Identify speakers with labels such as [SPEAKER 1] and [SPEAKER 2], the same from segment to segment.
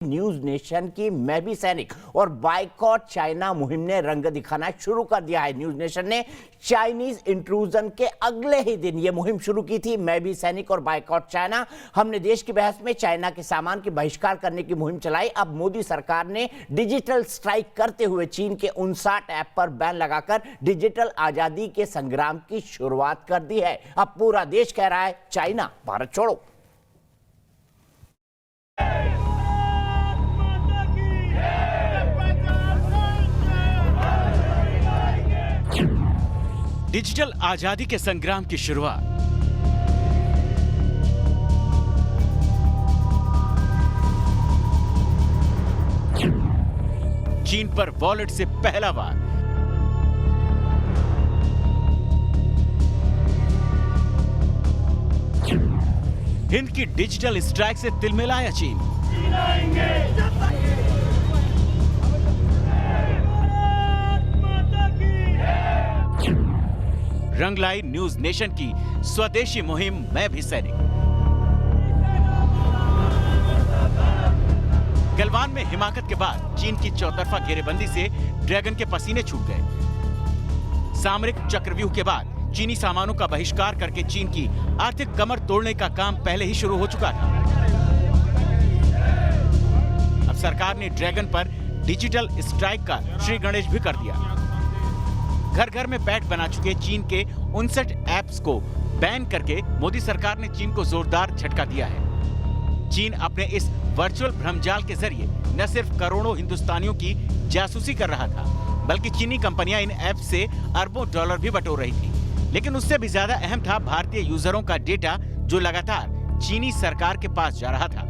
[SPEAKER 1] News nation की मैं भी सैनिक और बायकॉट चाइना मुहिम ने रंग दिखाना शुरू कर दिया है। न्यूज नेशन ने चाइनीज इंट्रूजन के अगले ही दिन यह मुहिम शुरू की थी। मैं भी सैनिक और बायकॉट चाइना। हमने देश की बहस में चाइना के सामान की बहिष्कार करने की मुहिम चलाई। अब मोदी सरकार ने डिजिटल स्ट्राइक करते हुए चीन के 59 ऐप पर बैन लगाकर डिजिटल आजादी के संग्राम की शुरुआत कर दी है। अब पूरा देश कह रहा है चाइना भारत छोड़ो।
[SPEAKER 2] डिजिटल आजादी के संग्राम की शुरुआत। चीन पर वॉलेट से पहला वार। हिंद की डिजिटल स्ट्राइक से तिलमिलाया चीन। रंग लाई न्यूज नेशन की स्वदेशी मुहिम मैं भी सैनिक। गलवान में हिमाकत के बाद चीन की चौतरफा घेरेबंदी से ड्रैगन के पसीने छूट गए। सामरिक चक्रव्यूह के बाद चीनी सामानों का बहिष्कार करके चीन की आर्थिक कमर तोड़ने का काम पहले ही शुरू हो चुका था। अब सरकार ने ड्रैगन पर डिजिटल स्ट्राइक का श्री गणेश भी कर दिया। घर घर में पैठ बना चुके चीन के 59 ऐप्स को बैन करके मोदी सरकार ने चीन को जोरदार झटका दिया है। चीन अपने इस वर्चुअल भ्रमजाल के जरिए न सिर्फ करोड़ों हिंदुस्तानियों की जासूसी कर रहा था, बल्कि चीनी कंपनियां इन ऐप्स से अरबों डॉलर भी बटोर रही थी। लेकिन उससे भी ज्यादा अहम था भारतीय यूजरों का डेटा, जो लगातार चीनी सरकार के पास जा रहा था।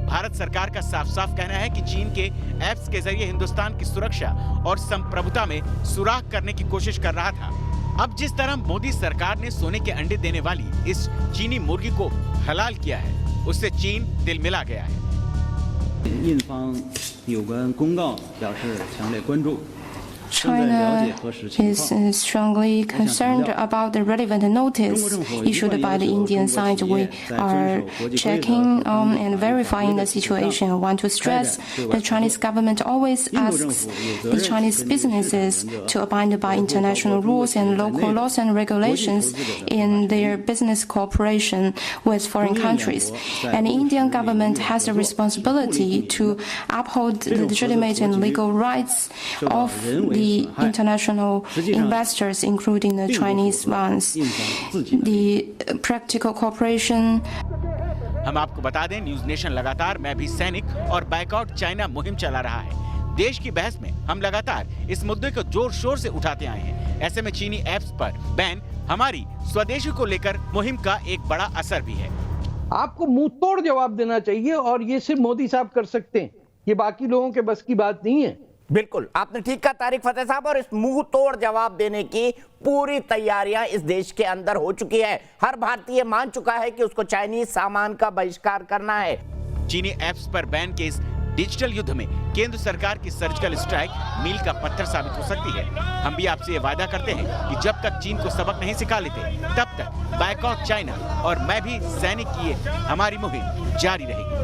[SPEAKER 2] भारत सरकार का साफ साफ कहना है कि चीन के ऐप्स के जरिए हिंदुस्तान की सुरक्षा और संप्रभुता में सुराख करने की कोशिश कर रहा था। अब जिस तरह मोदी सरकार ने सोने के अंडे देने वाली इस चीनी मुर्गी को हलाल किया है, उससे चीन तिलमिला गया है।
[SPEAKER 3] 印方有关公告表示强烈关注。
[SPEAKER 4] China is strongly concerned about the relevant notice issued by the Indian side. We are checking and verifying the situation. I want to stress the Chinese government always asks the Chinese businesses to abide by international rules and local laws and regulations in their business cooperation with foreign countries. And the Indian government has a responsibility to uphold the legitimate and legal rights of the international investors, including the Chinese ones. The practical cooperation.
[SPEAKER 2] हम आपको बता दें, news nation लगातार मैं भी सैनिक और boycott China मुहिम चला रहा है। देश की बहस में हम लगातार इस मुद्दे को जोर शोर से उठाते आए हैं। ऐसे में चीनी ऐप्स पर बैन हमारी स्वदेशी को लेकर मुहिम का एक बड़ा असर भी है।
[SPEAKER 5] आपको मुंह तोड़ जवाब देना चाहिए और ये सिर्फ मोदी साहब कर सकते हैं, ये बाकी लोगों के बस की बात नहीं है।
[SPEAKER 1] बिल्कुल, आपने ठीक कहा तारिक फतेह साहब। और इस मुंह तोड़ जवाब देने की पूरी तैयारियां इस देश के अंदर हो चुकी है। हर भारतीय मान चुका है कि उसको चाइनीज सामान का बहिष्कार करना है।
[SPEAKER 2] चीनी ऐप्स पर बैन के इस डिजिटल युद्ध में केंद्र सरकार की सर्जिकल स्ट्राइक मील का पत्थर साबित हो सकती है। हम भी आपसे ये वादा करते हैं कि जब तक चीन को सबक नहीं सिखा लेते, तब तक बायकॉट चाइना और मैं भी सैनिक की हमारी मुहिम जारी रहेगी।